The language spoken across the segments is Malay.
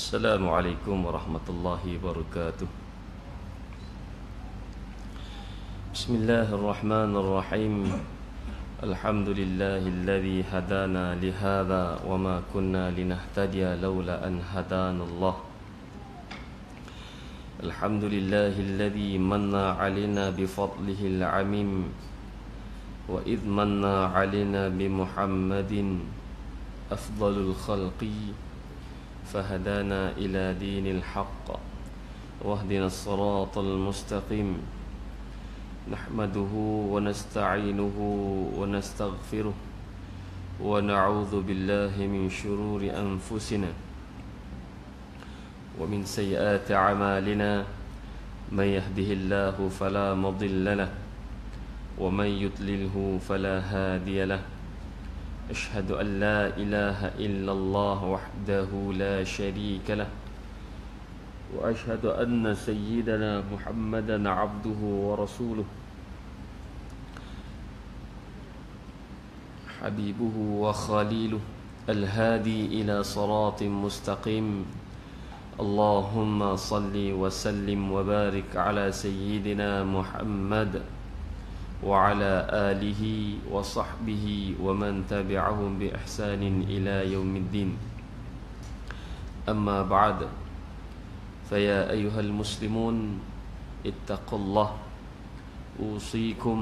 Assalamualaikum warahmatullahi wabarakatuh. Bismillahirrahmanirrahim. Alhamdulillahilladzi hadana lihadza wa ma kunna linahtadiya laula an hadanallah. Alhamdulillahilladzi manna 'alaina bi fadlihi al-'amim wa idh manna 'alaina bi Muhammadin afdalul khalqi فهدانا إلى دين الحق واهدنا الصراط المستقيم نحمده ونستعينه ونستغفره ونعوذ بالله من شرور أنفسنا ومن سيئات أعمالنا من يهده الله فلا مضل له ومن يضلله فلا هادي له أشهد أن لا إله إلا الله وحده لا شريك له وأشهد أن سيدنا محمدا عبده ورسوله حبيبه وخليله الهادي إلى صراط مستقيم اللهم صل وسلم وبارك على سيدنا محمد وعلى آله وصحبه ومن تبعهم بإحسان إلى يوم الدين أما بعد فيا أيها المسلمون اتقوا الله أوصيكم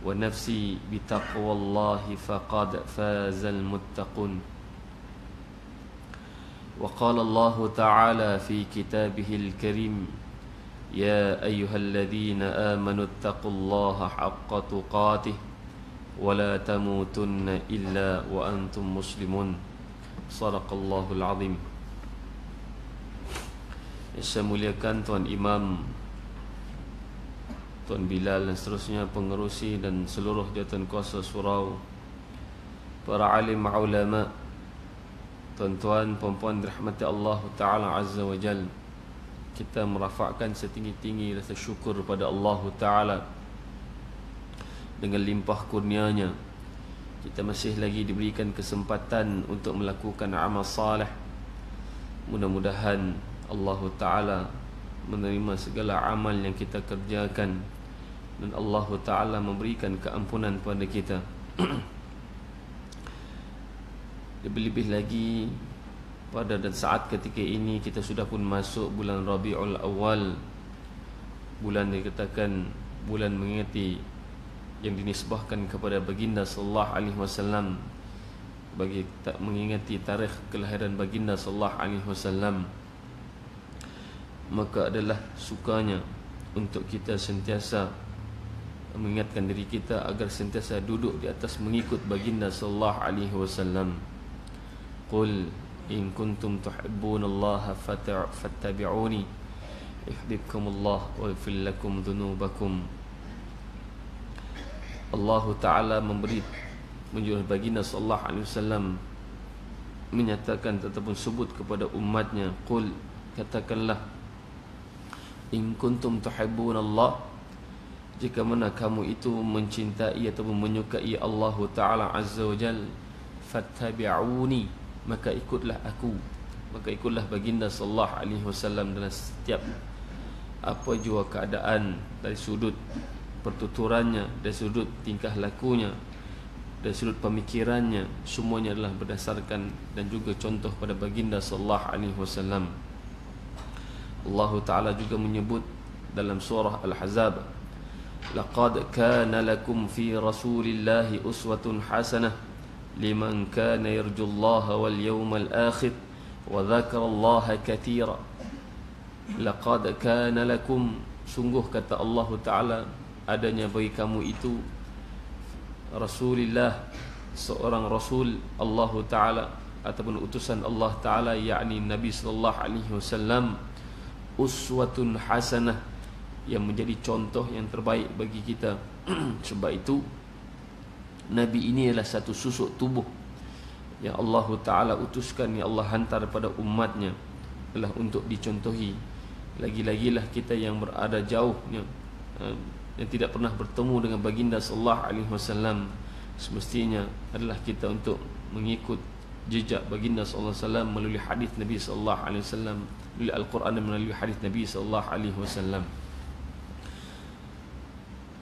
ونفسي بتقوى الله فقد فاز المتقون وقال الله تعالى في كتابه الكريم يا أيها الذين آمنوا اتقوا الله حق تقاته ولا تموتن إلا وأنتم مسلمون صدق الله العظيم. Saya muliakan Tuan Imam, Tuan Bilal dan seterusnya, pengerusi dan seluruh jawatan kuasa surau, para alim ulama, tuan-tuan, puan-puan dirahmati Allah Ta'ala Azza wa Jal. Kita merafakkan setinggi-tinggi rasa syukur pada Allah Ta'ala. Dengan limpah kurnianya kita masih lagi diberikan kesempatan untuk melakukan amal salih. Mudah-mudahan Allah Ta'ala menerima segala amal yang kita kerjakan dan Allah Ta'ala memberikan keampunan pada kita. Lebih-lebih lagi pada dan saat ketika ini kita sudah pun masuk bulan Rabiul Awal, bulan dikatakan bulan mengingati yang dinisbahkan kepada baginda sallallahu alaihi wasallam, bagi tak mengingati tarikh kelahiran baginda sallallahu alaihi wasallam, maka adalah sukanya untuk kita sentiasa mengingatkan diri kita agar sentiasa duduk di atas mengikut baginda sallallahu alaihi wasallam. Qul in kuntum tuhibbunallaha fattabi'uni yuhibbukumullah wa yaghfir lakum dhunubakum. Allah Ta'ala menjurus baginda sallallahu alaihi wasallam menyatakan ataupun sebut kepada umatnya, qul, katakanlah, in kuntum tuhibbunallah, jika mana kamu itu mencintai ataupun menyukai Allah Ta'ala Azza wa Jal, fattabi'uni, maka ikutlah aku, maka ikutlah baginda sallallahu alaihi wasallam dalam setiap apa jua keadaan, dari sudut pertuturannya, dari sudut tingkah lakunya, dari sudut pemikirannya, semuanya adalah berdasarkan dan juga contoh pada baginda sallallahu alaihi wasallam. Allah Ta'ala juga menyebut dalam surah Al-Ahzab, laqad kana lakum fi rasulillahi uswatun hasanah liman kana yarjullaha wal yawmal akhir wa dzakarallaha katsira. Laqad kana lakum, sungguh kata Allah Ta'ala, adanya bagi kamu itu Rasulillah, seorang Rasul Allah Ta'ala ataupun utusan Allah Ta'ala, yakni Nabi sallallahu alaihi wasallam, uswatun hasanah, yang menjadi contoh yang terbaik bagi kita. Sebab itu Nabi ini adalah satu susuk tubuh yang Allah Ta'ala utuskan, yang Allah hantar pada umatnya adalah untuk dicontohi. Lagi-lagilah kita yang berada jauhnya, yang tidak pernah bertemu dengan baginda sallallahu alaihi wasallam, semestinya adalah kita untuk mengikut jejak baginda sallallahu alaihi wasallam melalui hadis Nabi sallallahu alaihi wasallam, melalui Al-Quran dan melalui hadis Nabi sallallahu alaihi wasallam.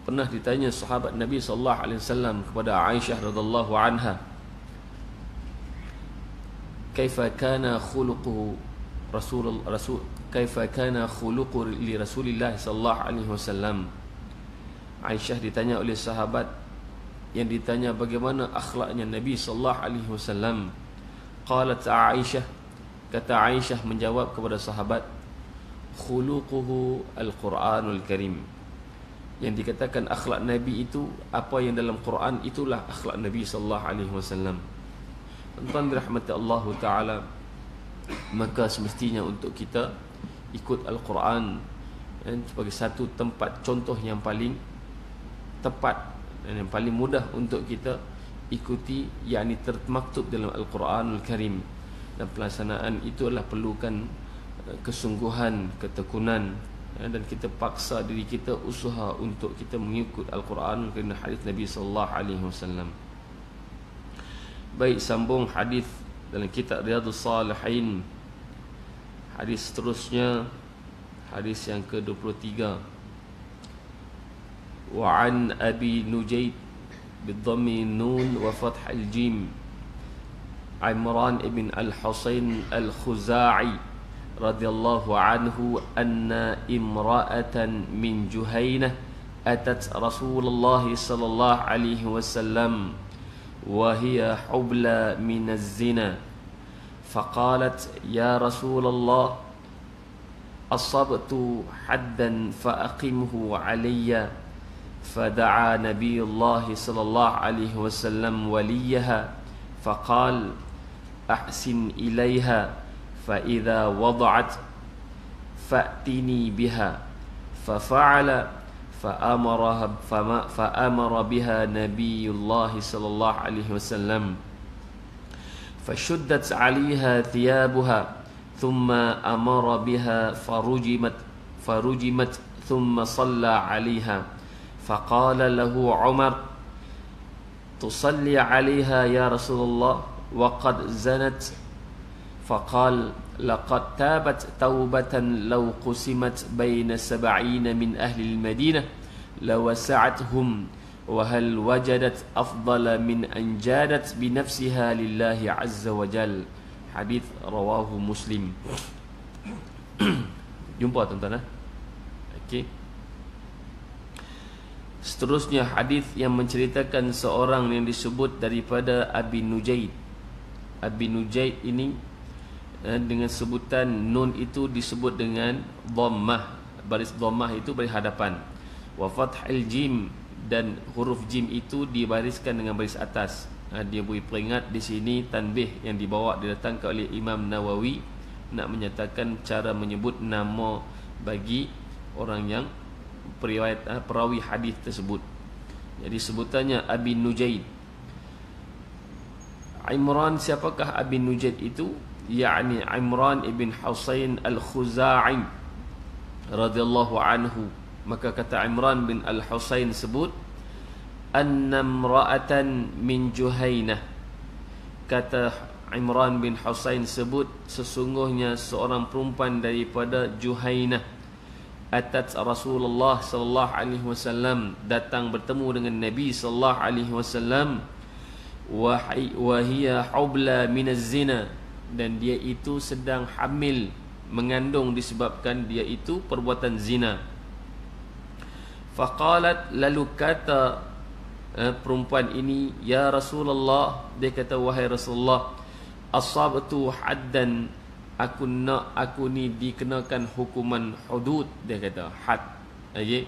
Pernah ditanya sahabat Nabi sallallahu alaihi wasallam kepada Aisyah radhiyallahu anha, kaifa kana khuluquhu kaifa kana khuluqu li Rasulillah sallallahu alaihi wasallam. Aisyah ditanya oleh sahabat yang ditanya bagaimana akhlaknya Nabi sallallahu alaihi wasallam. Qalat Aisyah, kata Aisyah menjawab kepada sahabat, khuluquhu al-Quranul Karim. Yang dikatakan akhlak Nabi itu apa yang dalam Quran, itulah akhlak Nabi sallallahu alaihi wasallam. Tuan dirahmati Allah taala, maka semestinya untuk kita ikut Al-Quran sebagai satu tempat contoh yang paling tepat dan yang paling mudah untuk kita ikuti, yakni termaktub dalam Al-Quranul Karim. Dan pelaksanaan itu adalah perlukan kesungguhan, ketekunan, dan kita paksa diri kita usaha untuk kita mengikut Al-Quranul Karim dan hadis Nabi sallallahu alaihi wasallam. Baik, sambung hadis dalam kitab Riyadhus Salihin. Hadis seterusnya, hadis yang ke-23. Wa an Abi Nujayd bidhammi nun wa fath al-jim, Imran ibn al-Husayn al-Khuza'i radhiyallahu anhu anna imra'atan min Juhaynah atat Rasulullah sallallahu alaihi wasallam wa hiya hubla min az-zina faqalat ya Rasulullah asabtu haddan faaqimhu alayya فدعا نبي الله صلى الله عليه وسلم وليها فقال أحسن إليها فإذا وضعت فأتني بها ففعل فأمر بها نبي الله صلى الله عليه وسلم فشدت عليها ثيابها ثم أمر بها فرجمت ثم صلى عليها فقال له عمر تصلي عليها يا رسول الله وقد زنت فقال لقد تابت توبة لو قسمت بين 70 من أهل المدينة لوسعتهم وهل وجدت أفضل من أن جادت بنفسها لله عز وجل. Hadis rawahu Muslim. Jumpa tuan-tuan. Okey. Seterusnya hadis yang menceritakan seorang yang disebut daripada Abi Nujayd. Abi Nujayd ini dengan sebutan nun itu disebut dengan dhammah. Baris dhammah itu baris hadapan. Wa fathil jim, dan huruf jim itu dibariskan dengan baris atas. Dia beri peringat di sini tanbih yang dibawa didatangkan oleh Imam Nawawi nak menyatakan cara menyebut nama bagi orang yang perawi hadis tersebut. Jadi sebutannya Abi Nujayd. Imran, siapakah Abi Nujayd itu? Yakni Imran ibn Husayn al-Khuza'i radhiyallahu anhu. Maka kata Imran bin al-Husayn sebut, annamra'atan min Juhaynah. Kata Imran bin Husayn sebut, sesungguhnya seorang perempuan daripada Juhaynah atat Rasulullah sallallahu alaihi wasallam, datang bertemu dengan Nabi sallallahu alaihi wasallam, wa hiya hubla min az-zina, dan dia itu sedang hamil, mengandung disebabkan dia itu perbuatan zina. Faqalat, lalu kata perempuan ini, ya Rasulullah, dia kata wahai Rasulullah, asabtu haddan, aku ni dikenakan hukuman hudud, dia kata had. Okey.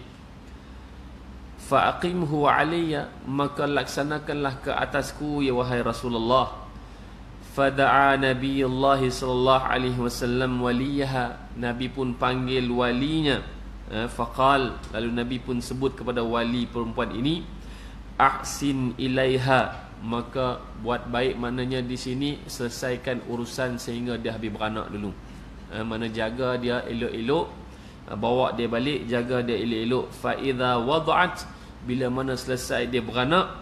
Fa aqimhu alayya, maka laksanakanlah ke atasku ya wahai Rasulullah. Fada'a Nabiullah sallallahu alaihi wasallam waliyaha, Nabi pun panggil walinya. Faqal, lalu Nabi pun sebut kepada wali perempuan ini, ahsin ilaiha, maka buat baik, maknanya di sini selesaikan urusan sehingga dia habis beranak dulu. Mana jaga dia elok-elok, bawa dia balik, jaga dia elok-elok. Fa idza wada'at, bila mana selesai dia beranak,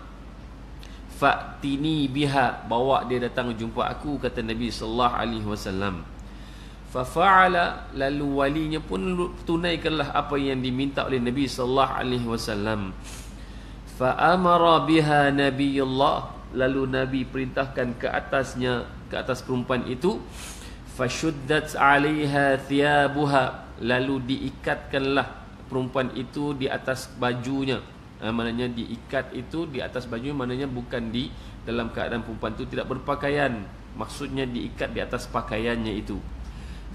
fa'tini biha, bawa dia datang jumpa aku, kata Nabi sallallahu alaihi wasallam. Fa fa'ala, lalu walinya pun tunaikanlah apa yang diminta oleh Nabi sallallahu alaihi wasallam. Fa amara biha nabiyullah, lalu Nabi perintahkan ke atasnya, ke atas perempuan itu. Fashuddat 'alaiha thiyabuha, lalu diikatkanlah perempuan itu di atas bajunya. Maknanya diikat itu di atas baju, maknanya bukan di dalam keadaan perempuan itu tidak berpakaian, maksudnya diikat di atas pakaiannya itu.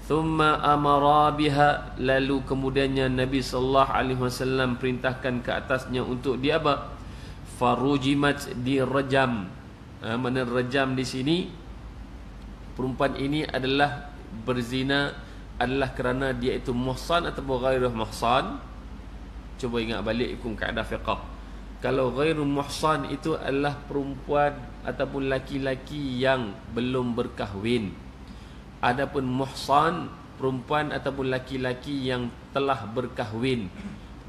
Thumma amara biha, lalu kemudiannya Nabi sallallahu alaihi wasallam perintahkan ke atasnya untuk dia apa? Farujimat, direjam. Mana rejam di sini, perempuan ini adalah berzina adalah kerana dia itu muhsan atau ghairu muhsan. Cuba ingat balik hukum kaedah fiqh. Kalau ghairu muhsan itu adalah perempuan ataupun laki-laki yang belum berkahwin. Adapun muhsan, perempuan ataupun laki-laki yang telah berkahwin.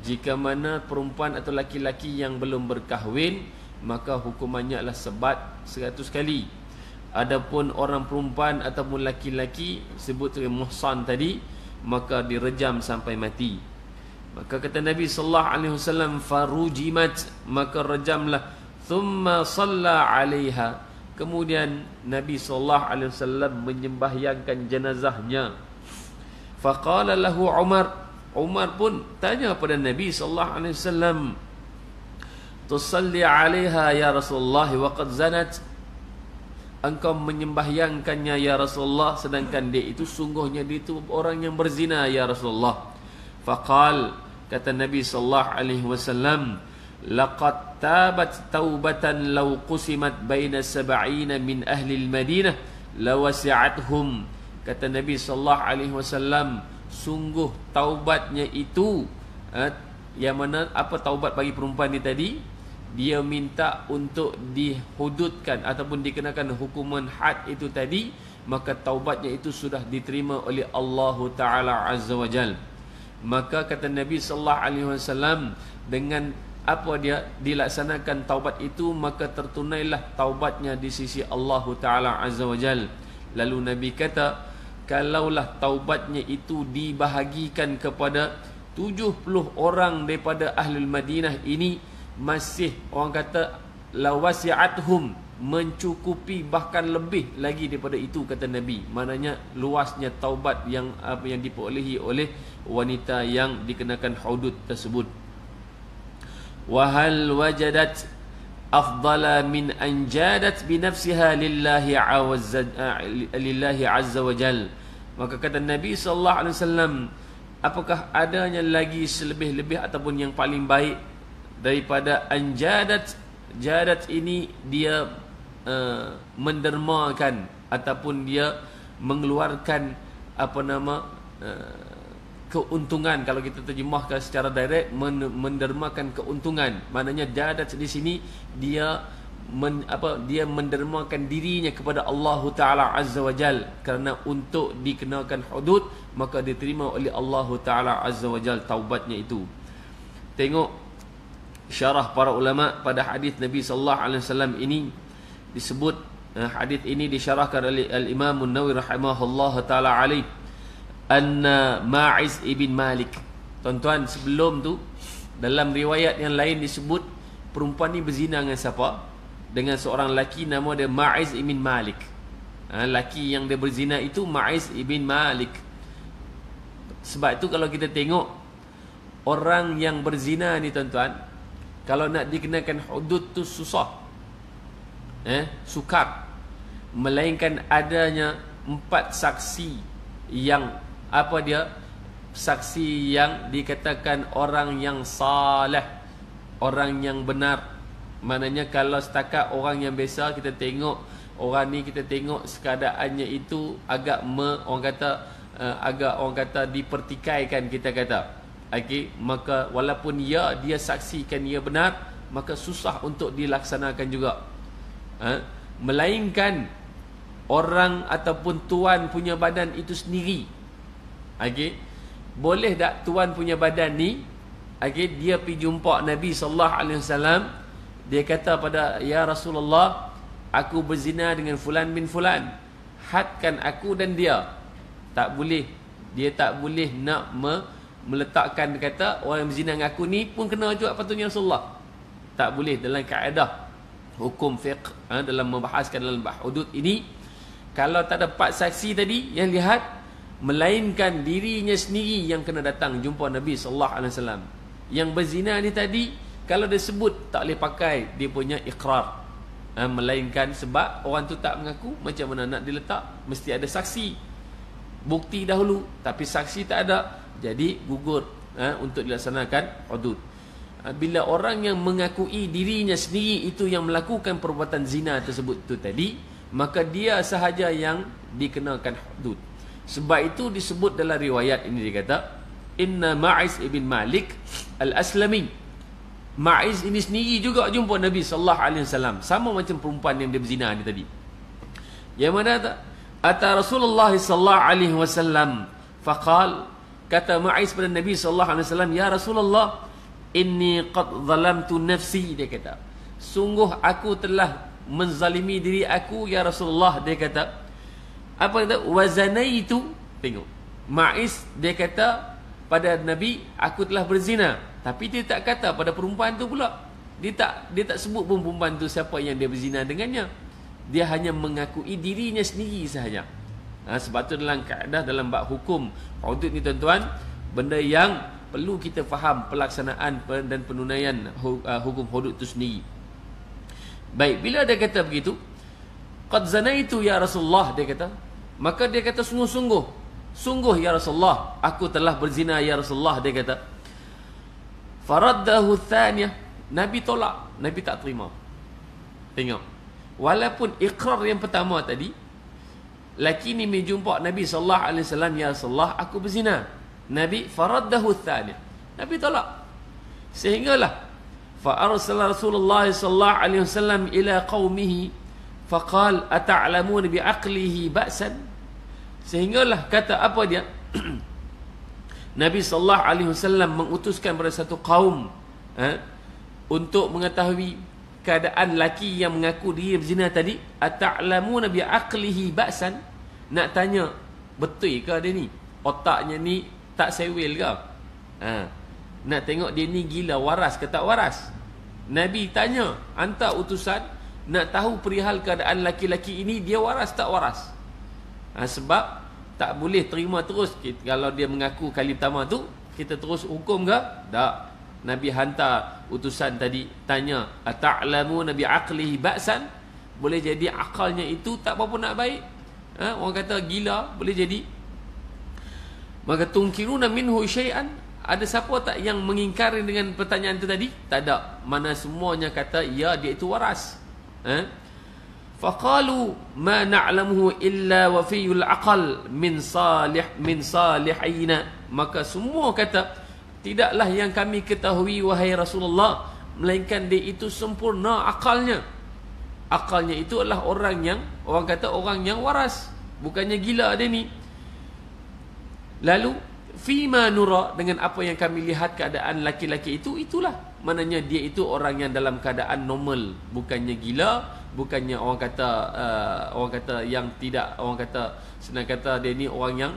Jika mana perempuan atau laki-laki yang belum berkahwin, maka hukumannya adalah sebat 100 kali. Adapun orang perempuan ataupun laki-laki sebut sebagai muhsan tadi, maka direjam sampai mati. Maka kata Nabi sallallahu alaihi wasallam, farujimat, maka rejamlah. Thumma salla 'alaiha, kemudian Nabi sallallahu alaihi wasallam menyembahyangkan jenazahnya. Faqala lahu Umar pun tanya pada Nabi sallallahu alaihi wasallam, tusalli 'alaiha ya Rasulullah wa qad zanat, engkau menyembahyangkannya ya Rasulullah sedangkan dia itu sungguhnya dia itu orang yang berzina ya Rasulullah. Faqal, kata Nabi sallallahu alaihi wasallam, laqad tabat taubatan law qusimat baina 70 min ahli al-Madinah lawasi'athum. Kata Nabi sallallahu alaihi wasallam, sungguh taubatnya itu, yang mana apa taubat bagi perempuan ni tadi? Dia minta untuk dihududkan ataupun dikenakan hukuman had itu tadi, maka taubatnya itu sudah diterima oleh Allah Ta'ala Azza wa Jal. Maka kata Nabi sallallahu alaihi wasallam, dengan apa dia dilaksanakan taubat itu, maka tertunailah taubatnya di sisi Allah Ta'ala Azza wa Jal. Lalu Nabi kata, kalaulah taubatnya itu dibahagikan kepada 70 orang daripada Ahlul Madinah ini, masih orang kata lawasi'athum, mencukupi bahkan lebih lagi daripada itu, kata Nabi. Maknanya luasnya taubat yang apa yang diperolehi oleh wanita yang dikenakan hudud tersebut. Wa hal wajadat afdala min an jadat bi nafsiha lillahi azza wa jal. Maka kata Nabi sallallahu alaihi wasallam, apakah adanya lagi selebih-lebih ataupun yang paling baik daripada anjadat? Jadat ini dia mendermakan ataupun dia mengeluarkan apa nama keuntungan. Kalau kita terjemahkan secara direct, mendermakan keuntungan. Maknanya jadat di sini dia dia mendermakan dirinya kepada Allah Ta'ala Azza wa Jal, kerana untuk dikenakan hudud maka diterima oleh Allah Ta'ala Azza wa Jal taubatnya itu. Tengok syarah para ulama pada hadis Nabi sallallahu alaihi wasallam ini, disebut hadis ini disyarahkan oleh Al-Imam An-Nawawi rahimahullah taala alaih, anna Ma'iz ibn Malik. Tuan-tuan, sebelum tu dalam riwayat yang lain disebut perempuan ni berzina dengan siapa? Dengan seorang lelaki nama dia Ma'iz ibn Malik. Lelaki yang dia berzina itu Ma'iz ibn Malik. Sebab itu kalau kita tengok orang yang berzina ni tuan-tuan, kalau nak dikenakan hudud tu susah, sukar, melainkan adanya 4 saksi yang apa dia, saksi yang dikatakan orang yang saleh, orang yang benar. Maknanya kalau setakat orang yang biasa, kita tengok orang ni, kita tengok keadaannya itu agak orang kata dipertikaikan, kita kata. Okey, maka walaupun dia saksikan ia benar, maka susah untuk dilaksanakan juga. Melainkan orang ataupun tuan punya badan itu sendiri. Okey, boleh tak tuan punya badan ni, okey, dia pergi jumpa Nabi sallallahu alaihi wasallam, Dia kata pada, ya Rasulullah, aku berzina dengan fulan bin fulan, hadkan aku dan dia. Tak boleh, dia tak boleh nak meletakkan, kata orang yang berzina dengan aku ni pun kena juga patutnya Rasulullah. Tak boleh dalam kaedah hukum fiqh, dalam membahaskan dalam bab hudud ini, kalau tak ada 4 saksi tadi yang lihat, melainkan dirinya sendiri yang kena datang jumpa Nabi sallallahu alaihi wasallam. Yang berzina ni tadi, kalau dia sebut, tak boleh pakai dia punya iqrar, melainkan sebab orang tu tak mengaku, macam mana nak diletak? Mesti ada saksi, bukti dahulu, tapi saksi tak ada, jadi gugur untuk dilaksanakan hudud. Bila orang yang mengakui dirinya sendiri itu yang melakukan perbuatan zina tersebut tu tadi, maka dia sahaja yang dikenakan hudud. Sebab itu disebut dalam riwayat ini, dia kata, inna Ma'iz ibn Malik al-Aslami, Ma'iz ini sendiri juga jumpa Nabi sallallahu alaihi wasallam, sama macam perempuan yang dia berzina ni tadi. Yang mana ata Rasulullah sallallahu alaihi wasallam faqal, kata Ma'iz pada Nabi sallallahu alaihi wasallam, ya Rasulullah, inni qad zalamtu nafsi, dia kata, sungguh aku telah menzalimi diri aku ya Rasulullah. Dia kata, apa kata? Wazanaitu. Tengok, Ma'iz dia kata pada Nabi, aku telah berzina, tapi dia tak kata pada perempuan tu pula. Dia tak sebut pun perempuan tu siapa yang dia berzina dengannya. Dia hanya mengakui dirinya sendiri sahaja. Sebab tu dalam kaedah dalam bab hukum hudud ni tuan-tuan, benda yang perlu kita faham pelaksanaan dan penunaian hukum hudud itu sendiri. Baik, bila dia kata begitu, qad zanaitu ya Rasulullah, dia kata, maka dia kata, sungguh ya Rasulullah, aku telah berzina ya Rasulullah, dia kata. Faraddahu thaniyah, Nabi tolak, Nabi tak terima. Tengok, walaupun ikrar yang pertama tadi, laki ni menjumpa Nabi sallallahu alaihi wasallam, ya Rasulullah, aku berzina. Nabi faraddahu thaniyah, Nabi tolak. Sehinggalah fa arsala Rasulullah sallallahu alaihi wasallam ila qaumihi faqal ata'lamun bi'aqlihi ba'san. Sehinggalah kata apa dia? Nabi sallallahu alaihi wasallam mengutuskan pada satu kaum untuk mengetahui keadaan laki yang mengaku dia berzina tadi. Ata'lamun bi'aqlihi ba'san, nak tanya betul ke dia ni, otaknya ni tak sewel ke? Nak tengok dia ni gila, waras ke tak waras. Nabi tanya, hantar utusan nak tahu perihal keadaan laki-laki ini, dia waras tak waras. Sebab tak boleh terima terus kalau dia mengaku kali pertama tu, kita terus hukum ke? Tak. Nabi hantar utusan tadi, tanya, ata'lamu nabi aqlihi ba'san, boleh jadi akalnya itu tak apa-apa nak baik. Orang kata gila, boleh jadi. Maka tungkiruna minhu syai'an, ada siapa tak yang mengingkari dengan pertanyaan itu tadi? Tak ada. Mana semuanya kata, ya, dia itu waras. Faqalu ma na'lamuhu illa wafiyul aqal min salihina. Maka semua kata, tidaklah yang kami ketahui wahai Rasulullah, melainkan dia itu sempurna akalnya. Akalnya itu adalah orang kata orang yang waras, bukannya gila dia ni. Lalu fima nura, dengan apa yang kami lihat keadaan laki-laki itu, itulah maknanya dia itu orang yang dalam keadaan normal, bukannya gila, bukannya orang kata yang tidak, orang kata senang kata dia ni orang yang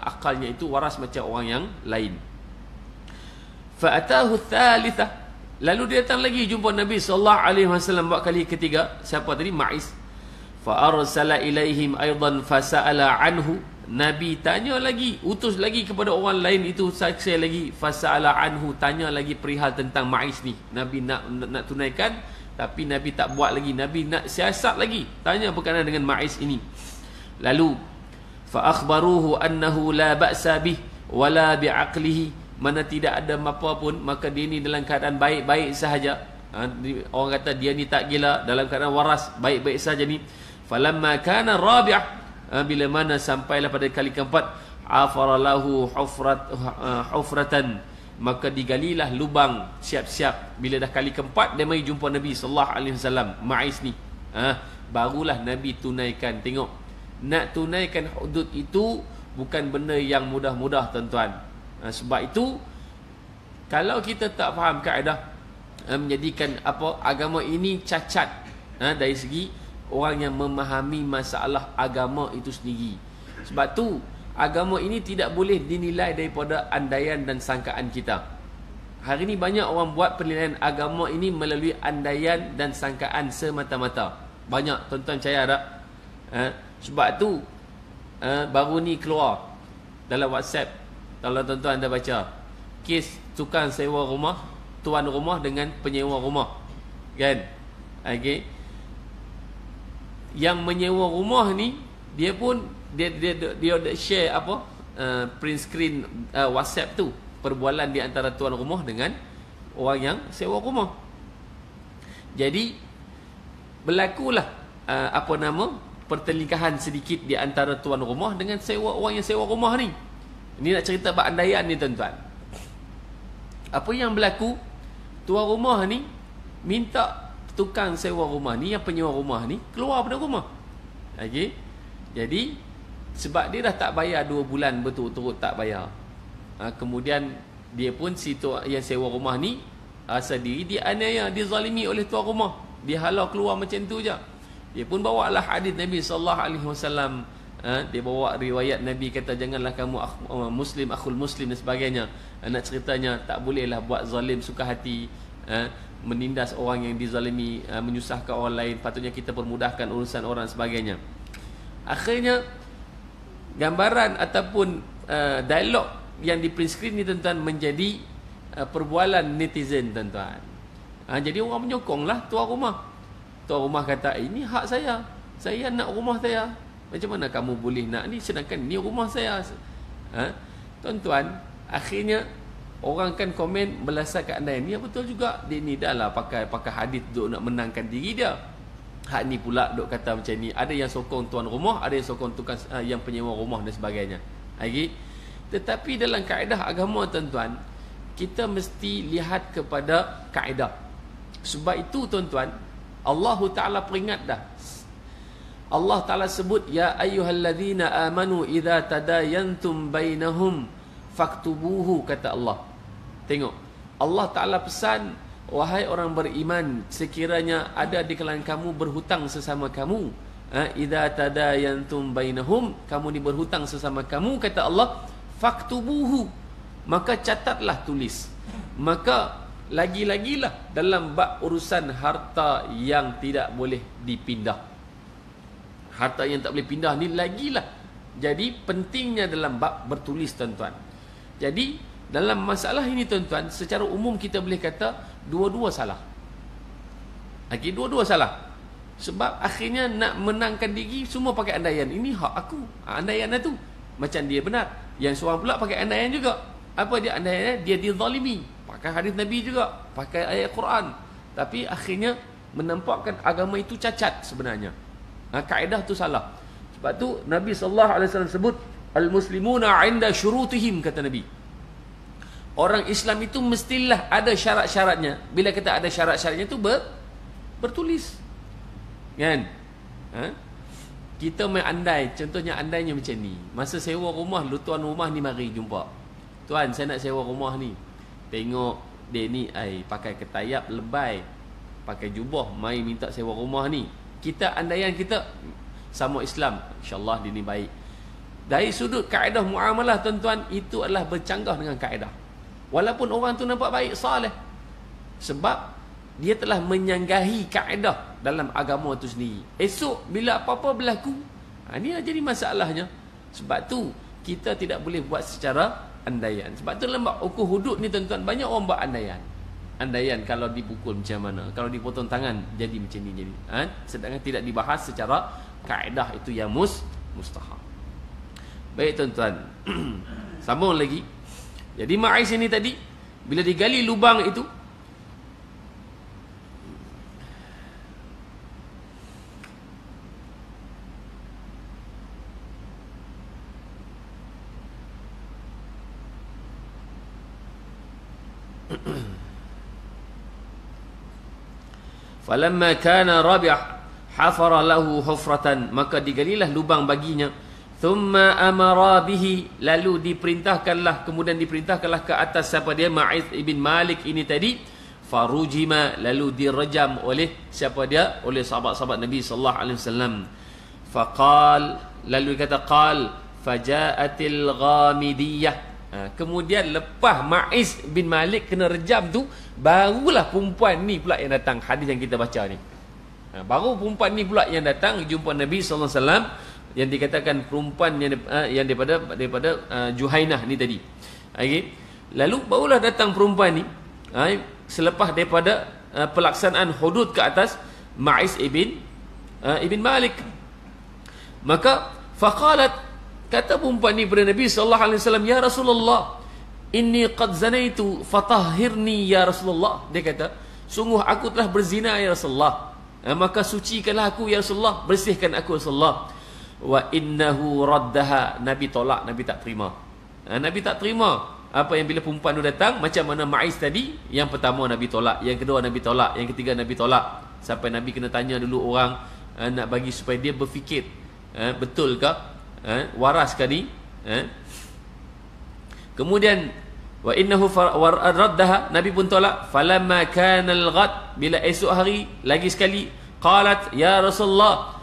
akalnya itu waras macam orang yang lain. Fa atahu tsalitsah, lalu dia datang lagi jumpa Nabi sallallahu alaihi wasallam buat kali ketiga. Siapa tadi? Ma'iz. Fa arsala ilaihim aidan fasala anhu, Nabi tanya lagi, utus lagi kepada orang lain itu, saksi lagi, fasala anhu, tanya lagi perihal tentang Ma'iz ni. Nabi nak tunaikan, tapi Nabi tak buat lagi. Nabi nak siasat lagi, tanya berkenaan dengan Ma'iz ini. Lalu fa akhbaruhu annahu la ba'sa bih wala bi'aqlihi, mana tidak ada apa pun, maka dia ni dalam keadaan baik-baik sahaja. Orang kata dia ni tak gila, dalam keadaan waras, baik-baik sahaja ni. Falamma kana rabi'ah, bila mana sampailah pada kali keempat, afaralahu hufratan, maka digalilah lubang, siap-siap. Bila dah kali keempat dia mai jumpa Nabi sallallahu alaihi wasallam, Ma'iz ni, barulah Nabi tunaikan. Tengok, nak tunaikan hudud itu bukan benda yang mudah-mudah tuan-tuan. Sebab itu kalau kita tak faham kaedah menjadikan agama ini cacat dari segi orang yang memahami masalah agama itu sendiri. Sebab tu agama ini tidak boleh dinilai daripada andaian dan sangkaan kita. Hari ini banyak orang buat penilaian agama ini melalui andaian dan sangkaan semata-mata. Banyak, tuan-tuan percaya tak? Sebab tu baru ni keluar dalam WhatsApp, kalau tuan-tuan anda baca, kes tukang sewa rumah, tuan rumah dengan penyewa rumah, kan? Okay. Yang menyewa rumah ni, dia pun dia share print screen WhatsApp tu, perbualan di antara tuan rumah dengan orang yang sewa rumah. Jadi berlakulah pertelingkahan sedikit di antara tuan rumah dengan orang yang sewa rumah ni. Ini nak cerita bab andaian ni, tuan-tuan. Apa yang berlaku, tuan rumah ni minta tukang sewa rumah ni, yang penyewa rumah ni, keluar pada rumah. Okey. Jadi sebab dia dah tak bayar 2 bulan berturut-turut tak bayar. Kemudian dia pun yang sewa rumah ni rasa diri dia aniaya, dia zalimi oleh tuan rumah. Dia halau keluar macam tu je. Dia pun bawa lah hadis Nabi SAW. Dia bawa riwayat Nabi kata, janganlah kamu muslim akhul muslim dan sebagainya. Nak ceritanya tak bolehlah buat zalim suka hati, menindas orang yang dizalimi, menyusahkan orang lain. Patutnya kita permudahkan urusan orang sebagainya. Akhirnya gambaran ataupun dialog yang di print screen ni, tuan-tuan, menjadi perbualan netizen, tuan-tuan. Jadi orang menyokonglah tuan rumah. Tuan rumah kata, ini hak saya nak rumah saya. Macam mana kamu boleh nak ni, sedangkan ni rumah saya? Tuan-tuan, akhirnya orang kan komen belasahkan andaian. Ya betul juga, dia ni dah lah pakai hadis duk nak menangkan diri dia. Hak ni pula duk kata macam ni. Ada yang sokong tuan rumah, ada yang sokong tukang yang penyewa rumah dan sebagainya. Okay? Tetapi dalam kaedah agama, tuan-tuan, kita mesti lihat kepada kaedah. Sebab itu, tuan-tuan, Allah Ta'ala peringat dah. Allah Ta'ala sebut, ya ayyuhalladzina amanu idza tadayantum bainahum faktubuhu, kata Allah. Tengok, Allah Ta'ala pesan, wahai orang beriman, sekiranya ada di kalangan kamu berhutang sesama kamu, idza tadayantum bainahum, kamu ni berhutang sesama kamu, kata Allah, faktubuhu, maka catatlah, tulis. Maka lagi-lagilah dalam bab urusan harta yang tidak boleh dipindah. Harta yang tak boleh pindah ni lagilah. Jadi pentingnya dalam bab bertulis, tuan-tuan. Jadi dalam masalah ini, tuan-tuan, secara umum kita boleh kata dua-dua salah. Okey, dua-dua salah. Sebab akhirnya nak menangkan diri semua pakai andaian. Ini hak aku, andaian tu. Macam dia benar. Yang seorang pula pakai andaian juga. Apa dia andaian? Dia dizalimi. Pakai hadis Nabi juga, pakai ayat Quran. Tapi akhirnya menampakkan agama itu cacat sebenarnya. Kaedah tu salah. Sebab tu Nabi SAW sebut, al-muslimuna 'inda syurutihim, kata Nabi. Orang Islam itu mestilah ada syarat-syaratnya. Bila kita ada syarat-syaratnya tu bertulis. Kan? Kita main andai. Contohnya andainya macam ni. Masa sewa rumah, tuan rumah ni mari jumpa. Tuan, saya nak sewa rumah ni. Tengok dia ni pakai ketayap lebay, pakai jubah, mai minta sewa rumah ni. Kita andaian kita sama Islam, insya-Allah dia ni baik. Dari sudut kaedah muamalah, tuan-tuan, itu adalah bercanggah dengan kaedah. Walaupun orang tu nampak baik, saleh, sebab dia telah menyanggahi kaedah dalam agama itu sendiri. Esok bila apa-apa berlaku, ini jadi masalahnya. Sebab tu kita tidak boleh buat secara andaian. Sebab tu dalam ukur hudud ni, tuan-tuan, banyak orang buat andaian. Andaian kalau dipukul macam mana, kalau dipotong tangan jadi macam ni, jadi. Sedangkan tidak dibahas secara kaedah itu yang mustahab. Baik, tuan-tuan. Sambung lagi. Jadi Ma'is ini tadi bila digali lubang itu, falamma kana rabi' hafara lahu hufratan, maka digalilah lubang baginya. Thumma amara bihi, lalu diperintahkanlah, kemudian diperintahkanlah ke atas siapa dia, Ma'is ibn Malik ini tadi. farujima, lalu direjam oleh siapa dia? Oleh sahabat-sahabat Nabi sallallahu alaihi wasallam. Faqal, lalu kata qal faja'atil ghamidiyah. Kemudian lepas Ma'iz bin Malik kena rejam tu, barulah perempuan ni pula yang datang, hadis yang kita baca ni. Baru perempuan ni pula yang datang jumpa Nabi sallallahu alaihi wasallam, yang dikatakan perempuan yang daripada Juhainah ni tadi. Okey. Lalu barulah datang perempuan ni selepas daripada pelaksanaan hudud ke atas Ma'iz ibn Malik. Maka faqalat, kata perempuan ni kepada Nabi sallallahu alaihi wasallam, ya Rasulullah, inni qad zanaitu fatahhirni ya Rasulullah. Dia kata, sungguh aku telah berzina ya Rasulullah, maka sucikanlah aku ya Rasulullah, bersihkan aku ya Rasulullah. Wa innahu raddaha, Nabi tolak, Nabi tak terima. Nabi tak terima apa yang bila perempuan tu datang, macam mana Ma'iz tadi, yang pertama Nabi tolak, yang kedua Nabi tolak, yang ketiga Nabi tolak, sampai Nabi kena tanya dulu orang, nak bagi supaya dia berfikir, betul ke, waras ke ni. Kemudian wa innahu raddaha, Nabi pun tolak. Falamma kana al-ghad, bila esok hari lagi sekali, qalat ya Rasulullah,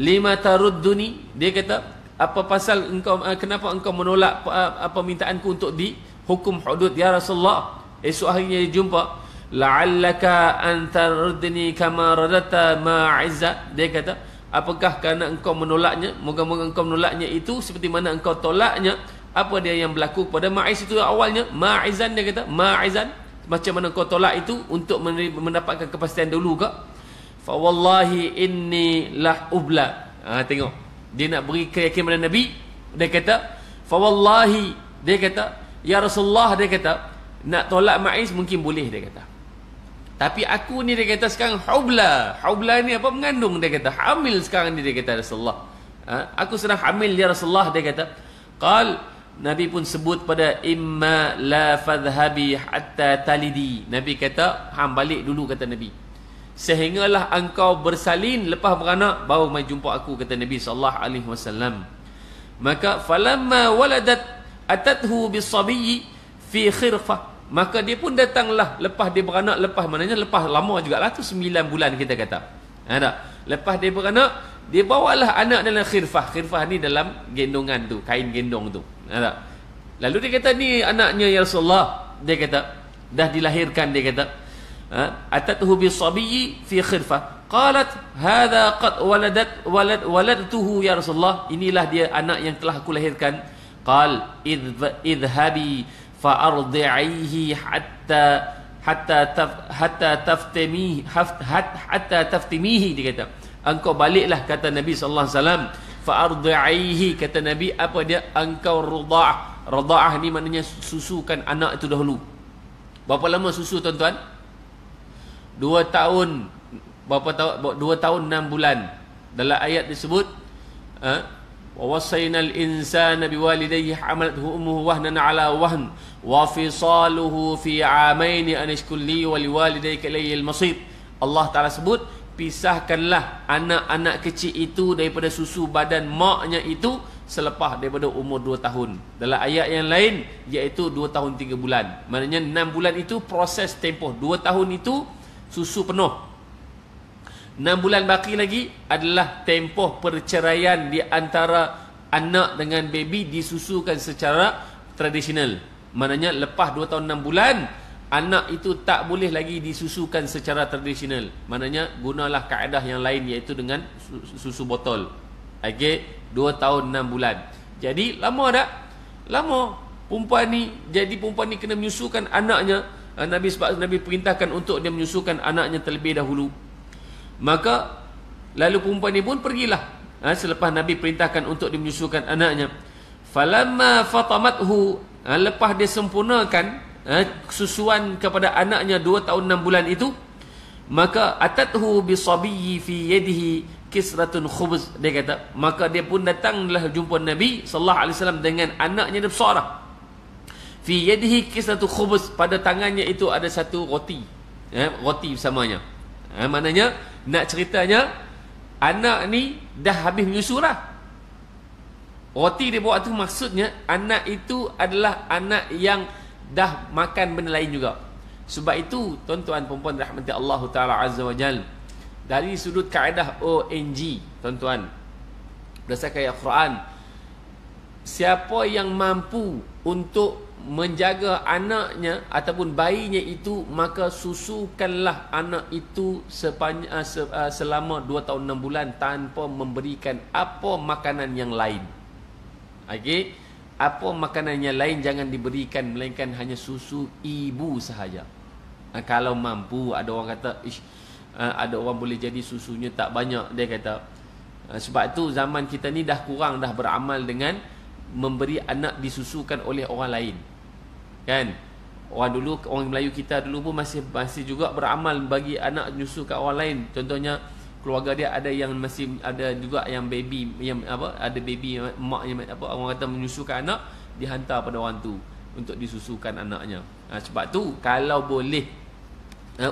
lima tarudduni, dia kata, apa pasal engkau, kenapa engkau menolak permintaanku untuk dihukum hudud ya Rasulullah? Esok harinya dia jumpa. La'allaka an taruddni kama radata Ma'izza, dia kata, apakah kerana engkau menolaknya, moga-moga engkau menolaknya itu seperti mana engkau tolaknya apa dia yang berlaku kepada Ma'iz itu awalnya. Ma'izan, dia kata, Ma'izan, macam mana engkau tolak itu untuk mendapatkan kepastian dulu ke? Fa wallahi inni lah ubla. Tengok, dia nak beri keyakinan pada Nabi. Dia kata, fa wallahi, dia kata, ya Rasulullah, dia kata, nak tolak Ma'iz mungkin boleh, dia kata, tapi aku ni, dia kata, sekarang hubla. Hubla ni apa? Mengandung, dia kata, hamil sekarang ni, dia kata, Rasulullah, aku sedang hamil ya Rasulullah, dia kata. Qal, Nabi pun sebut pada imma la fadhhabi hatta talidi. Nabi kata, hang balik dulu, kata Nabi, sehinggalah engkau bersalin, lepas beranak baru mai jumpa aku, kata Nabi sallallahu alaihi wasallam. Maka falamma waladat atathu bisabiyyi fi khirfah, maka dia pun datanglah lepas dia beranak, lepas maknanya lepas lama jugalah tu, 9 bulan kita kata. Tak? Lepas dia beranak, dia bawalah anak dalam khirfah. Khirfah ni dalam gendongan tu, kain gendong tu. Tak? Lalu dia kata, ni anaknya ya Rasulullah, dia kata, dah dilahirkan, dia kata, atathu bisabiyyi fi khirfah. Qalat hadha qad waladtuhu ya Rasulullah, inilah dia anak yang telah aku lahirkan. Qal idhabi fa ardi'ihi hatta taftimihi, dia kata, engkau baliklah, kata Nabi sallallahu alaihi wasallam, fa ardi'ihi, kata Nabi, apa dia? Engkau rida'ah. Rida'ah ni maknanya susukan anak itu dahulu. Berapa lama susu, tuan-tuan? 2 tahun. Berapa tahun? 2 tahun 6 bulan. Dalam ayat disebut, wa wasainal insana biwalidayhi hamalathu ummuhu wahnan ala wahn wa fisaluhu fi amain an ishkur li wa liwalidayka ilayil masir. Allah Taala sebut, pisahkanlah anak-anak kecil itu daripada susu badan maknya itu selepas daripada umur 2 tahun. Dalam ayat yang lain, iaitu 2 tahun 3 bulan. Maknanya 6 bulan itu proses tempoh. 2 tahun itu susu penuh. 6 bulan baki lagi adalah tempoh perceraian di antara anak dengan baby, disusukan secara tradisional. Maknanya lepas 2 tahun 6 bulan, anak itu tak boleh lagi disusukan secara tradisional. Maknanya gunalah kaedah yang lain, iaitu dengan susu botol. Okey, 2 tahun 6 bulan. Jadi lama tak? Lama. Perempuan ni, jadi perempuan ni kena menyusukan anaknya. Sebab Nabi perintahkan untuk dia menyusukan anaknya terlebih dahulu. Maka lalu perempuan ni pun pergilah selepas Nabi perintahkan untuk dia menyusukan anaknya. Falamma fatamathu, lepas dia sempurnakan susuan kepada anaknya 2 tahun 6 bulan itu, maka atathu bisabiyyi fi yadihi kisratun khubz, dia kata, maka dia pun datanglah jumpa Nabi sallallahu alaihi wasallam dengan anaknya dia besar. Fi yadihi kisratun khubz, pada tangannya itu ada satu roti, roti bersamanya. Maknanya nak ceritanya, anak ni dah habis menyusu lah. Roti dia bawa tu maksudnya anak itu adalah anak yang dah makan benda lain juga. Sebab itu tuan-tuan perempuan rahmati Allah Ta'ala Azza wa Jal, dari sudut kaedah ONG tuan-tuan, berdasarkan ayat Quran, siapa yang mampu untuk menjaga anaknya ataupun bayinya itu, maka susukanlah anak itu selama 2 tahun 6 bulan tanpa memberikan apa makanan yang lain. Okey, apa makanan yang lain jangan diberikan, melainkan hanya susu ibu sahaja. Kalau mampu. Ada orang kata ada orang boleh jadi susunya tak banyak, dia kata. Sebab tu zaman kita ni dah kurang dah beramal dengan memberi anak disusukan oleh orang lain, kan? Orang dulu, orang Melayu kita dulu pun masih juga beramal bagi anak nyusu kat orang lain. Contohnya keluarga dia ada yang masih ada juga yang baby, yang apa, ada baby mak yang apa, orang kata menyusukan anak, dihantar pada orang tu untuk disusukan anaknya. Sebab tu kalau boleh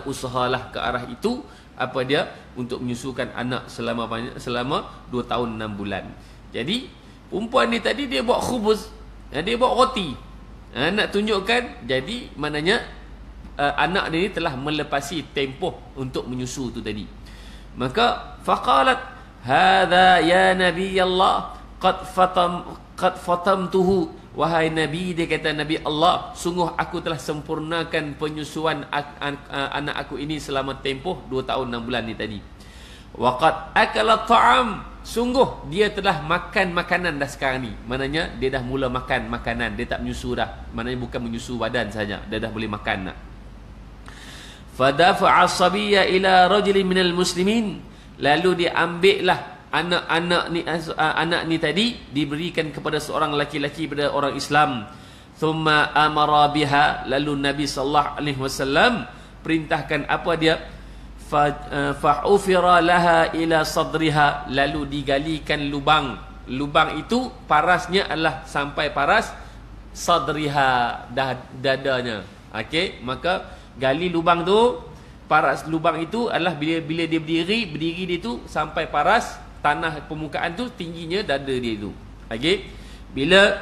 usahalah ke arah itu, apa dia, untuk menyusukan anak selama 2 tahun 6 bulan. Jadi perempuan ni tadi dia buat khubuz, dia buat roti, nak tunjukkan, jadi maknanya anak dia ni telah melepasi tempoh untuk menyusu tu tadi. Maka faqalat hadza ya nabi Allah qad fatamtuhu, wahai Nabi, dia kata Nabi Allah, sungguh aku telah sempurnakan penyusuan anak aku ini selama tempoh 2 tahun 6 bulan ni tadi. Waqad akala ta'am, sungguh dia telah makan makanan dah sekarang ni. Maknanya dia dah mula makan makanan, dia tak menyusu dah. Maknanya bukan menyusu badan saja, dia dah boleh makan dah. Fadafa'a as-sabiyya ila rajulin minal muslimin, lalu dia ambillah anak ni tadi, diberikan kepada seorang laki-laki pada orang Islam. Thumma amara biha, lalu Nabi sallallahu alaihi wasallam perintahkan apa dia, fa'ufira laha ila sadriha, lalu digalikan lubang. Lubang itu parasnya adalah sampai paras sadriha, dadanya. Okey, maka gali lubang tu, paras lubang itu adalah bila dia berdiri dia tu sampai paras tanah permukaan tu, tingginya dada dia tu. Okey, bila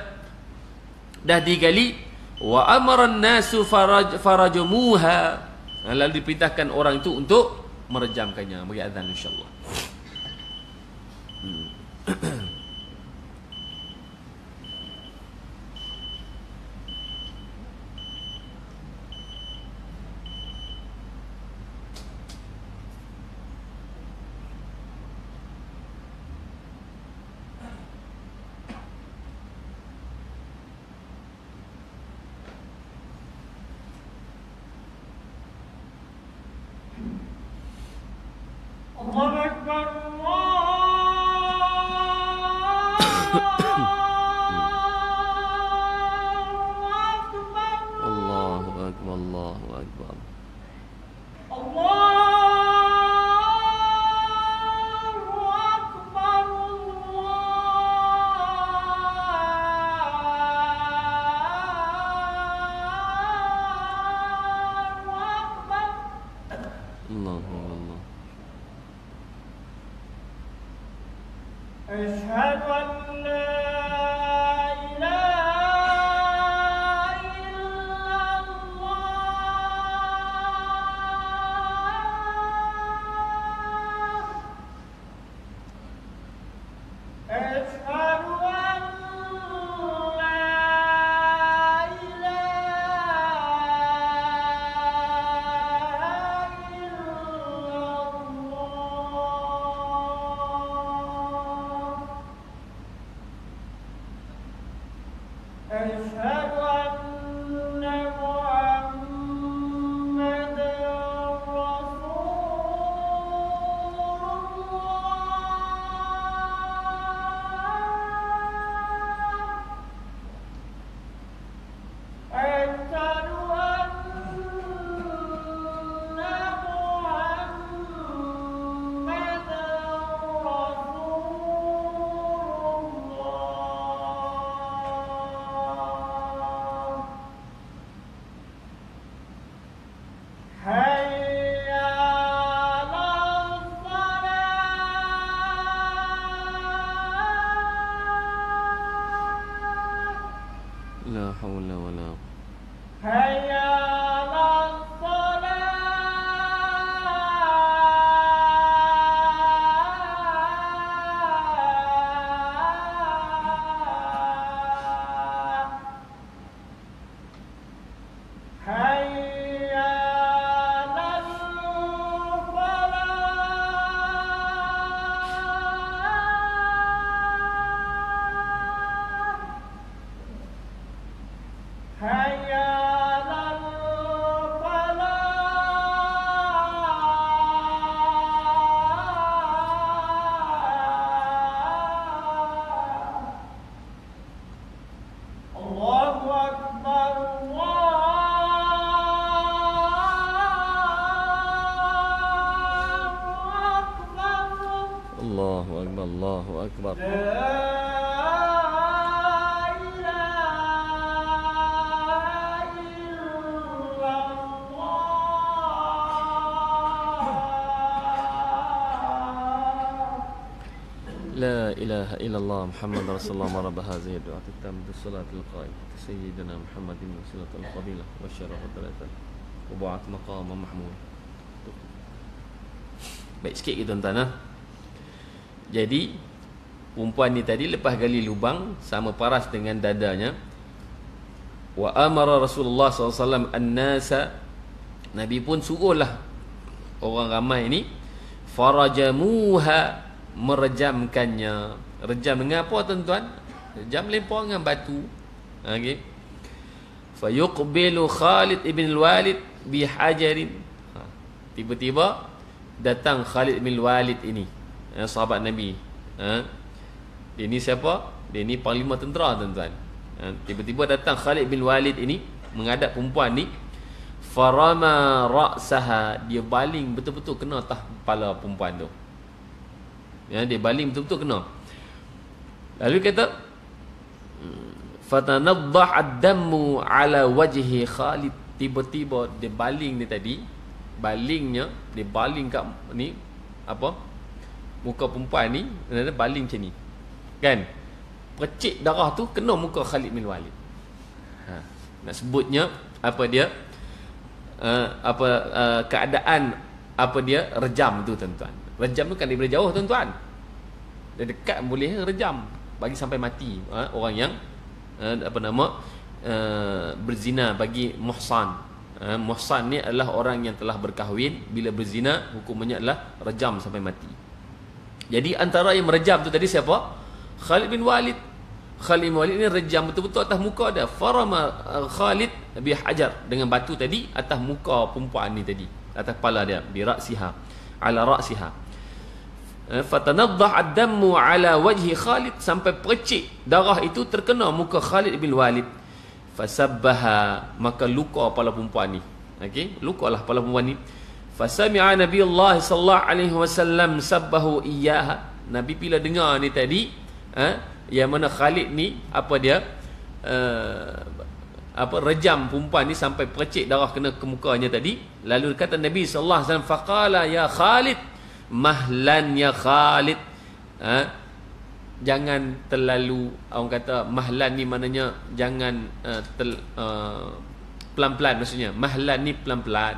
dah digali, wa amara an-nasu farajumuha, lalu diperintahkan orang itu untuk merejamkannya. Bagi azan insya-Allah. حي على الصلاة akbar. لا إله إلا الله محمد رسول الله مرب هذه الدعاء التامة بالصلاة القائمة سيدنا محمد وسيلة الفضيلة والشرف والدرجة وبعث مقام محمود. Baik sikit ke tuan-tuan. Jadi perempuan ni tadi lepas gali lubang sama paras dengan dadanya. Wa amara Rasulullah SAW an-nasa, Nabi pun suruhlah orang ramai ni, farajamuha, merejamkannya. Rejam dengan apa tuan-tuan? Rejam lempar dengan batu. Okey. Fayuqbilu Khalid ibn al-Walid bihajarin. Tiba-tiba datang Khalid bin Walid ini, sahabat Nabi. Dia ni siapa? Dia ni panglima tentera tuan-tuan. Tiba-tiba datang Khalid bin Walid ini menghadap perempuan ni. Farama ra'saha, dia baling betul-betul kena atas kepala perempuan tu. Dia baling betul-betul kena. Lalu kata fatanaddah ad-dammu ala wajhi Khalid. Tiba-tiba dia baling ni tadi, balingnya dia baling kat ni apa? Muka perempuan ni, dia baling macam ni. Kan? Percik darah tu kena muka Khalid bin Walid. Nak sebutnya apa dia? Keadaan apa dia rejam tu tuan-tuan. Rejam tu kan daripada jauh tuan-tuan. Dari dekat boleh rejam bagi sampai mati orang yang berzina bagi muhsan. Muhsan ni adalah orang yang telah berkahwin, bila berzina hukumannya adalah rejam sampai mati. Jadi antara yang merejam tu tadi siapa? Khalid bin Walid. Khalid bin Walid ni rejam betul-betul atas muka dia. Farama Khalid bihajar, dengan batu tadi atas muka perempuan ni tadi, atas kepala dia, bi ra'siha, ala ra'siha. Fatanaddah ad-dammu ala wajhi Khalid, sampai percik darah itu terkena muka Khalid bin Walid. Fasabbaha, maka luka kepala perempuan ni. Okey, lukalah kepala perempuan ni. Fasami'a Nabiullah sallallahu alaihi wasallam sabbahu iyyaha. Nabi bila dengar ni tadi, yang mana Khalid ni apa dia rejam perempuan ni sampai percik darah kena ke mukanya tadi. Lalu kata Nabi sallallahu alaihi wasallam, faqala ya Khalid, mahlan ya Khalid. Jangan terlalu, orang kata mahlan ni maknanya jangan pelan-pelan, maksudnya mahlan ni pelan-pelan.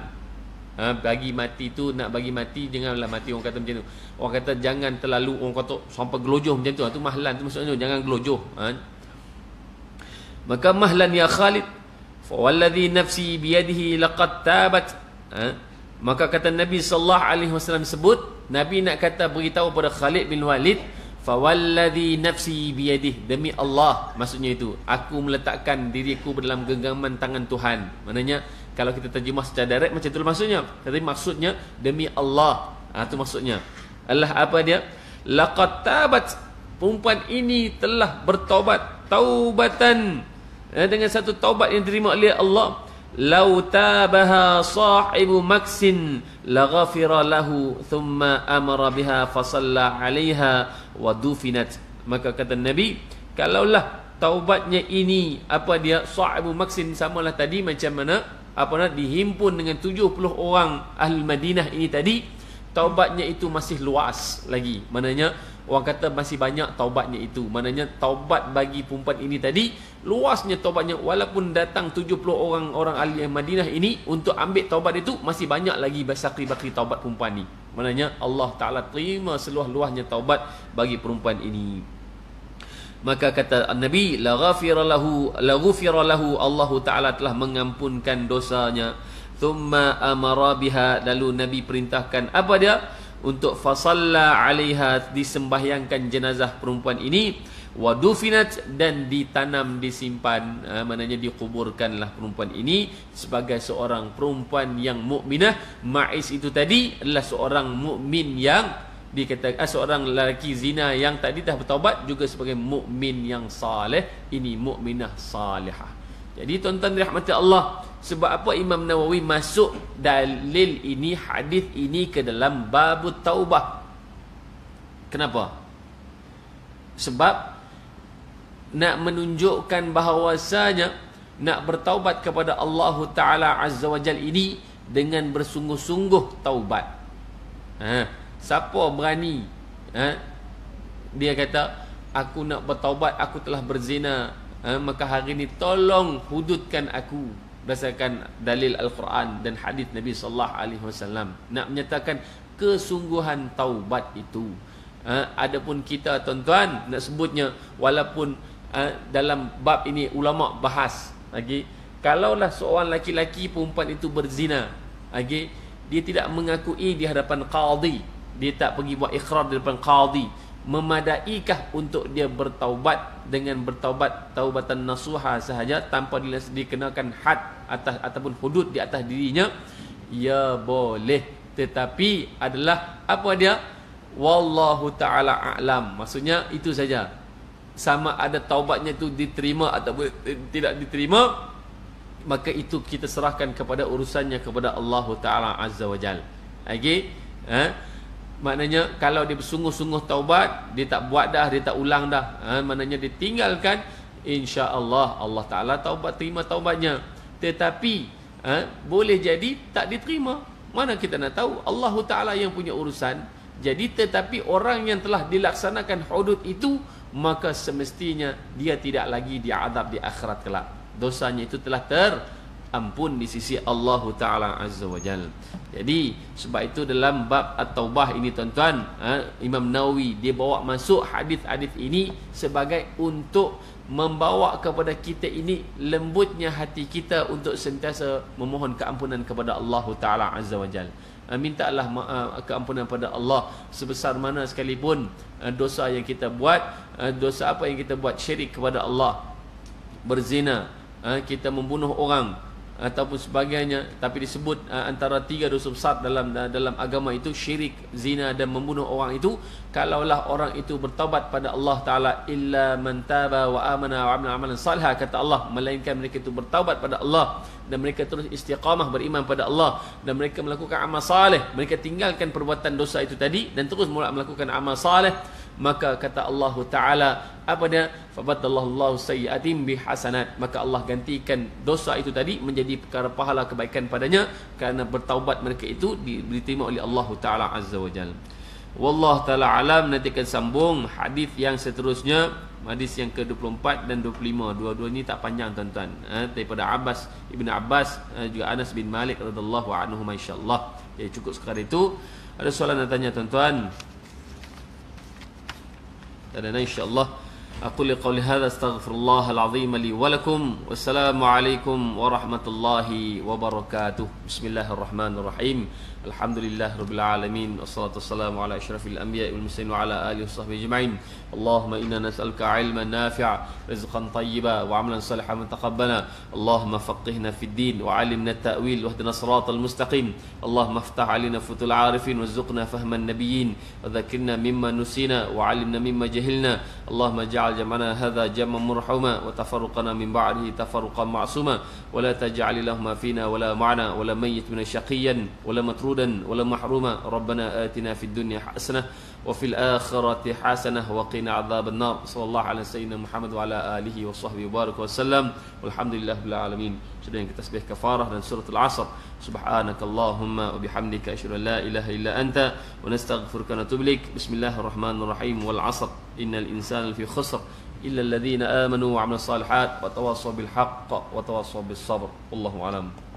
Bagi mati tu, nak bagi mati janganlah mati, orang kata macam tu. Orang kata jangan terlalu, orang kata sampai gelojoh macam tu. Tu mahlan tu maksudnya jangan gelojoh. Maka mahlan ya Khalid, fa walladhi nafsi biyadihi laqad tabat. Maka kata Nabi sallallahu alaihi wasallam sebut, Nabi nak kata beritahu pada Khalid bin Walid, fa walladhi nafsi biyadihi, demi Allah, maksudnya itu aku meletakkan diriku dalam genggaman tangan Tuhan. Maknanya kalau kita terjemah secara direct macam tu maksudnya. Tapi maksudnya demi Allah. Itu maksudnya. Allah apa dia? Laqad tabat, perempuan ini telah bertaubat, taubatan, dengan satu taubat yang diterima oleh Allah. Lau tabaha sahibu maksin laghafira lahu thumma amara biha fasalla 'alaiha wa dufinat. Maka kata Nabi, kalaulah taubatnya ini apa dia sahibu maksin, samalah tadi macam mana dihimpun dengan 70 orang ahli Madinah ini tadi, taubatnya itu masih luas lagi. Maknanya orang kata masih banyak taubatnya itu. Maknanya taubat bagi perempuan ini tadi luasnya taubatnya, walaupun datang 70 orang ahli Madinah ini untuk ambil taubat itu, masih banyak lagi bakri taubat perempuan ni. Maknanya Allah Ta'ala terima seluas-luasnya taubat bagi perempuan ini. Maka kata Nabi, la ghafira lahu, Allah Ta'ala telah mengampunkan dosanya. Thumma amara biha, lalu Nabi perintahkan apa dia? Untuk fasalla 'alaiha, disembahyangkan jenazah perempuan ini, wa dufinat, dan ditanam, disimpan, maknanya dikuburkanlah perempuan ini sebagai seorang perempuan yang mukminah. Ma'is itu tadi adalah seorang mukmin yang dikatakan seorang lelaki zina yang tadi dah bertaubat, juga sebagai mukmin yang saleh. Ini mukminah salihah. Jadi tuan-tuan dirahmati Allah, sebab apa Imam Nawawi masuk dalil ini, hadis ini ke dalam bab taubah? Kenapa? Sebab nak menunjukkan bahawasanya nak bertaubat kepada Allah Ta'ala Azza wa Jal ini dengan bersungguh-sungguh taubat. Siapa berani dia kata aku nak bertaubat, aku telah berzina, maka hari ini tolong hududkan aku berdasarkan dalil Al-Quran dan hadis Nabi sallallahu alaihi wasallam, nak menyatakan kesungguhan taubat itu. Adapun kita tuan-tuan nak sebutnya, walaupun dalam bab ini ulama bahas lagi, kalaulah seorang laki-laki perempuan itu berzina, dia tidak mengakui di hadapan qadi, dia tak pergi buat ikrar di hadapan qadi, memadaikah untuk dia bertaubat dengan bertaubat taubatan nasuha sahaja tanpa dikenakan had ataupun hudud di atas dirinya? Ya boleh, tetapi adalah apa dia? Wallahu ta'ala a'lam. Maksudnya itu saja, sama ada taubatnya itu diterima ataupun tidak diterima, maka itu kita serahkan kepada urusannya kepada Allah Ta'ala Azza wa Jal. Maknanya kalau dia bersungguh-sungguh taubat, dia tak buat dah, dia tak ulang dah, maknanya dia tinggalkan, insya-Allah Allah Taala taubat, terima taubatnya. Tetapi boleh jadi tak diterima, mana kita nak tahu, Allah Taala yang punya urusan. Jadi tetapi orang yang telah dilaksanakan hudud itu, maka semestinya dia tidak lagi diazab di akhirat kelak. Dosanya itu telah terampun di sisi Allah Ta'ala Azza wa Jal. Jadi sebab itu dalam bab At-Taubah ini tuan-tuan, Imam Nawawi dia bawa masuk hadis-hadis ini sebagai untuk membawa kepada kita ini lembutnya hati kita untuk sentiasa memohon keampunan kepada Allah Ta'ala Azza wa Jal. Mintalah keampunan pada Allah sebesar mana sekalipun dosa yang kita buat, dosa apa yang kita buat, syirik kepada Allah, berzina, kita membunuh orang ataupun sebagainya. Tapi disebut antara 3 dosa besar dalam agama itu syirik, zina dan membunuh orang itu. Kalaulah orang itu bertaubat pada Allah Ta'ala, illa man taba wa amana wa amila amalan salihah, kata Allah, melainkan mereka itu bertaubat pada Allah dan mereka terus istiqamah beriman pada Allah dan mereka melakukan amal saleh, mereka tinggalkan perbuatan dosa itu tadi dan terus mula melakukan amal saleh, maka kata Allah Ta'ala apa dia? Fabadallahu sayyi'atim bihasanat, maka Allah gantikan dosa itu tadi menjadi perkara pahala kebaikan padanya, kerana bertaubat mereka itu diterima oleh Allah Ta'ala Azza wa Jalla. Wallahu ta'ala alam. Nanti akan sambung hadis yang seterusnya, hadis yang ke-24 dan 25. Dua-dua ni tak panjang tuan-tuan, daripada Ibn Abbas juga Anas bin Malik radhiyallahu anhu, insyaallah. Jadi cukup sekadar itu. Ada soalan nak tanya tuan-tuan? Dan insyaallah aqulu qawli hadza, astaghfirullah alazim li wa lakum. Wassalamu alaikum warahmatullahi wabarakatuh. Bismillahirrahmanirrahim. Alhamdulillah rabbil alamin, wassalatu wassalamu ala asyrafil anbiya'i wal mursalin wa ala alihi washabbihi ajma'in. Allahumma inna nas'aluka 'ilman nafi'a, rizqan tayyiba wa 'amalan salihan mutaqabbala. Allahumma faqqihna fid din wa 'allimna at-ta'wil wahdina siratal mustaqim. Allahumma iftah 'alaina futul 'arifin warzuqna fahman nabiyyin wa dhakkirna mimma nusina wa 'allimna mimma jahilna. Allahumma ij'al jam'ana hadha jam'an marhuma wa tafarruqana min ba'dihi tafarruqan ma'suma wa la taj'al lahuma fina wa la ma'na wa la mayyit min shaqiyyan wa la matrudan wa la mahruma. Rabbana atina fid dunya hasanah wa fil akhirati hasanah wa qina adzaban nar. Sallallahu ala sayyidina Muhammad wa ala alihi wa sahbihi baraka wasallam. Walhamdulillahil alamin. Sudah yang kita tasbih kafarah dan suratul asr. Subhanakallahumma wa bihamdika asyhadu an la ilaha illa anta wa nastaghfiruka wa natubu ilaik. Bismillahirrahmanirrahim. Wal asr innal insana lafi khusr illa alladhina amanu wa 'amilus solihat wa tawassaw bil haqq wa tawassaw bis sabr. Wallahu a'lam.